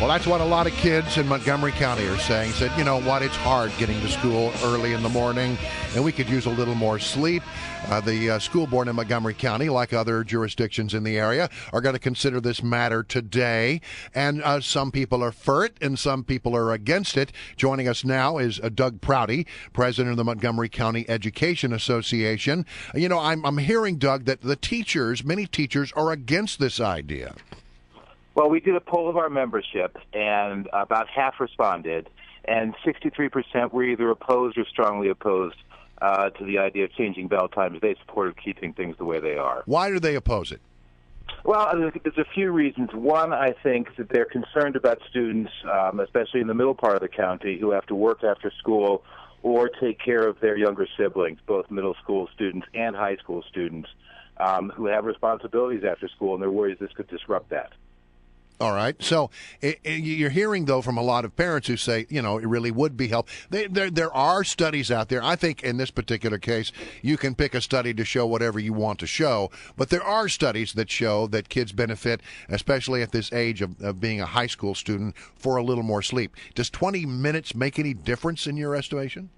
Well, that's what a lot of kids in Montgomery County are saying. Said, you know what, it's hard getting to school early in the morning, and we could use a little more sleep. The school board in Montgomery County, like other jurisdictions in the area, are going to consider this matter today. And some people are for it, and some people are against it. Joining us now is Doug Prouty, president of the Montgomery County Education Association. You know, I'm hearing, Doug, that many teachers are against this idea. Well, we did a poll of our membership, and about half responded, and 63% were either opposed or strongly opposed to the idea of changing bell times. They supported keeping things the way they are. Why do they oppose it? Well, there's a few reasons. One, I think that they're concerned about students, especially in the middle part of the county, who have to work after school or take care of their younger siblings, both middle school students and high school students, who have responsibilities after school, and they're worried this could disrupt that. All right. So you're hearing, though, from a lot of parents who say, you know, it really would be helpful. There are studies out there. I think in this particular case, you can pick a study to show whatever you want to show. But there are studies that show that kids benefit, especially at this age of being a high school student, for a little more sleep. Does 20 minutes make any difference in your estimation?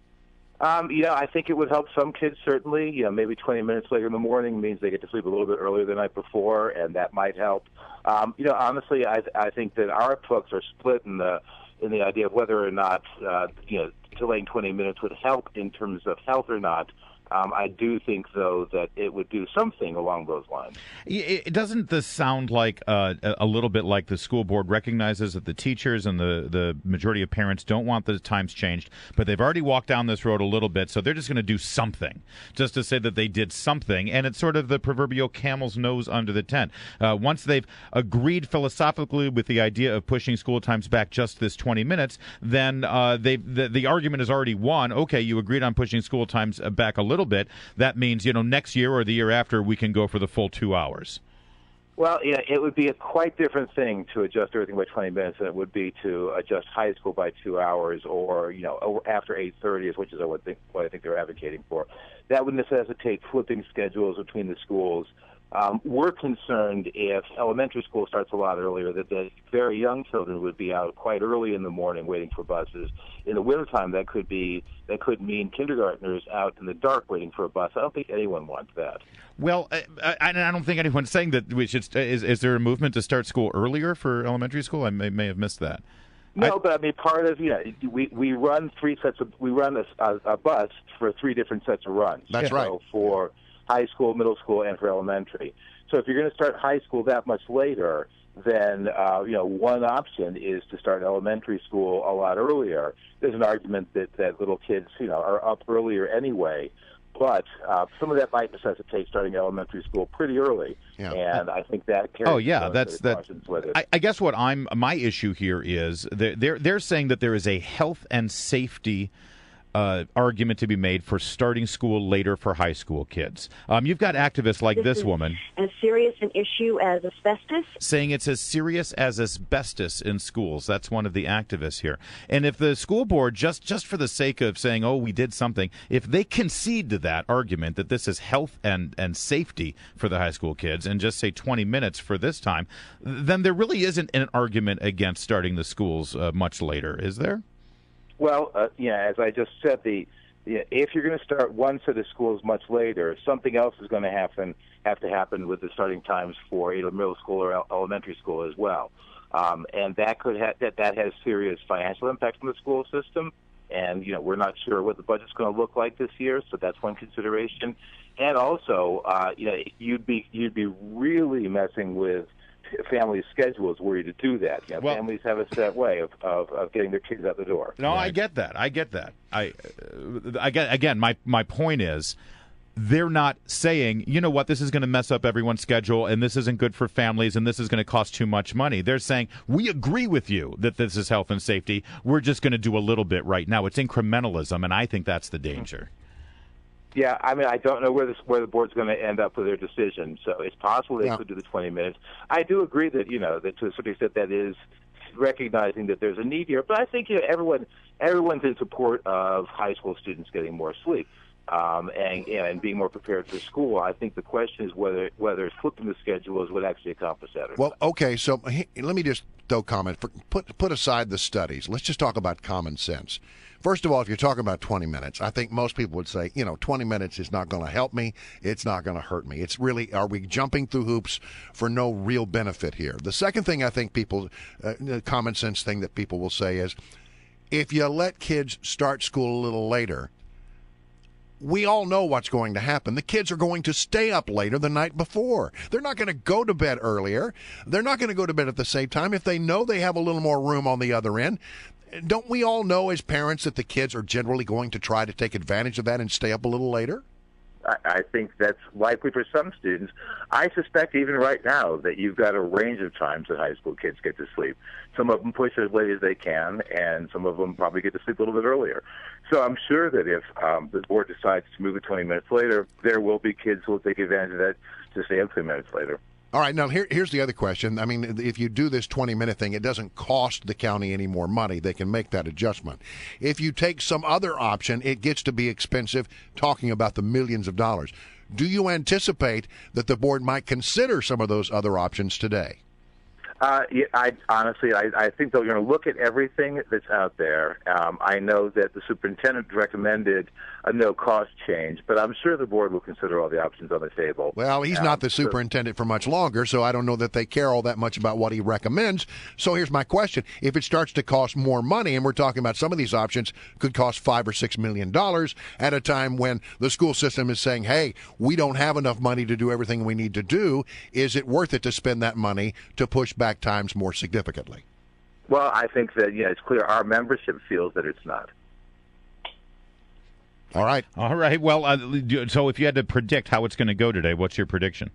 I think it would help some kids, certainly. You know, maybe 20 minutes later in the morning means they get to sleep a little bit earlier the night before, and that might help. Honestly, I think that our folks are split in the idea of whether or not, delaying 20 minutes would help in terms of health or not. I do think, though, that it would do something along those lines. Doesn't this sound like a little bit like the school board recognizes that the teachers and the majority of parents don't want the times changed, but they've already walked down this road a little bit, so they're just going to do something, just to say that they did something, and it's sort of the proverbial camel's nose under the tent. Once they've agreed philosophically with the idea of pushing school times back just this 20 minutes, then the argument is already won. Okay, you agreed on pushing school times back a little bit. That means, next year or the year after, we can go for the full 2 hours. Well, it would be a quite different thing to adjust everything by 20 minutes than it would be to adjust high school by 2 hours or after 8:30, which is what I think they're advocating for. That would necessitate flipping schedules between the schools. We're concerned if elementary school starts a lot earlier, that the very young children would be out quite early in the morning waiting for buses. In the wintertime, that could mean kindergartners out in the dark waiting for a bus. I don't think anyone wants that. Well, I don't think anyone's saying that we should. Is there a movement to start school earlier for elementary school? I may have missed that. No, but I mean, part of we run a bus for 3 different sets of runs. That's right. For high school, middle school, and for elementary. So if you're going to start high school that much later, then one option is to start elementary school a lot earlier. There's an argument that little kids are up earlier anyway, but some of that might necessitate starting elementary school pretty early. Yeah. And I think that carries. Oh yeah, that's that. I guess what my issue here is they're saying that there is a health and safety argument to be made for starting school later for high school kids. You've got activists like this woman. As serious an issue as asbestos? Saying it's as serious as asbestos in schools. That's one of the activists here. And if the school board, just for the sake of saying, oh, we did something, if they concede to that argument that this is health and safety for the high school kids and just say 20 minutes for this time, then there really isn't an argument against starting the schools much later, is there? Well, as I just said, if you're going to start one set of schools much later, something else is going to have to happen with the starting times for either middle school or elementary school as well, and that could that has serious financial impacts on the school system. And we're not sure what the budget's going to look like this year, so that's one consideration. And also, you'd be really messing with families' schedules were you to do that. Families have a set way of getting their kids out the door. No, right. I get that. Again, my point is, they're not saying, you know what, this is going to mess up everyone's schedule and this isn't good for families and this is going to cost too much money. They're saying, we agree with you that this is health and safety. We're just going to do a little bit right now. It's incrementalism, and I think that's the danger. Yeah, I mean, I don't know where the board's going to end up with their decision. So it's possible they could do the 20 minutes. I do agree that that to a certain extent that is recognizing that there's a need here. But I think everyone's in support of high school students getting more sleep. and being more prepared for school. I think the question is whether flipping the schedule is what actually accomplishes that. Well, okay, so let me just throw comment. Put aside the studies. Let's just talk about common sense. First of all, if you're talking about 20 minutes, I think most people would say, 20 minutes is not going to help me. It's not going to hurt me. It's really, are we jumping through hoops for no real benefit here? The second thing I think the common sense thing that people will say is, if you let kids start school a little later, we all know what's going to happen. The kids are going to stay up later the night before. They're not going to go to bed earlier. They're not going to go to bed at the same time. If they know they have a little more room on the other end, don't we all know as parents that the kids are generally going to try to take advantage of that and stay up a little later? I think that's likely for some students. I suspect even right now that you've got a range of times that high school kids get to sleep. Some of them push as late as they can, and some of them probably get to sleep a little bit earlier. So I'm sure that if the board decides to move it 20 minutes later, there will be kids who will take advantage of that to stay up 20 minutes later. All right, now here's the other question. I mean, if you do this 20-minute thing, it doesn't cost the county any more money. They can make that adjustment. If you take some other option, it gets to be expensive, talking about the millions of dollars. Do you anticipate that the board might consider some of those other options today? I honestly think they're going to look at everything that's out there. I know that the superintendent recommended a no-cost change, but I'm sure the board will consider all the options on the table. Well, he's not the superintendent for much longer, so I don't know that they care all that much about what he recommends. So here's my question. If it starts to cost more money, and we're talking about some of these options could cost $5 or $6 million at a time when the school system is saying, hey, we don't have enough money to do everything we need to do, is it worth it to spend that money to push back times more significantly? Well, I think that it's clear our membership feels that it's not. All right. Well, so if you had to predict how it's going to go today, what's your prediction?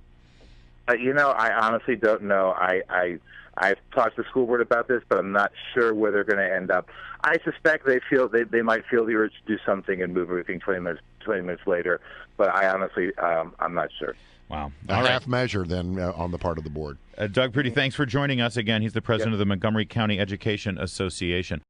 I honestly don't know. I've talked to the school board about this, but I'm not sure where they're going to end up. I suspect they might feel the urge to do something and move everything 20 minutes later, but I honestly I'm not sure. Wow. A half measure then on the part of the board. Doug Prouty, thanks for joining us again. He's the president of the Montgomery County Education Association.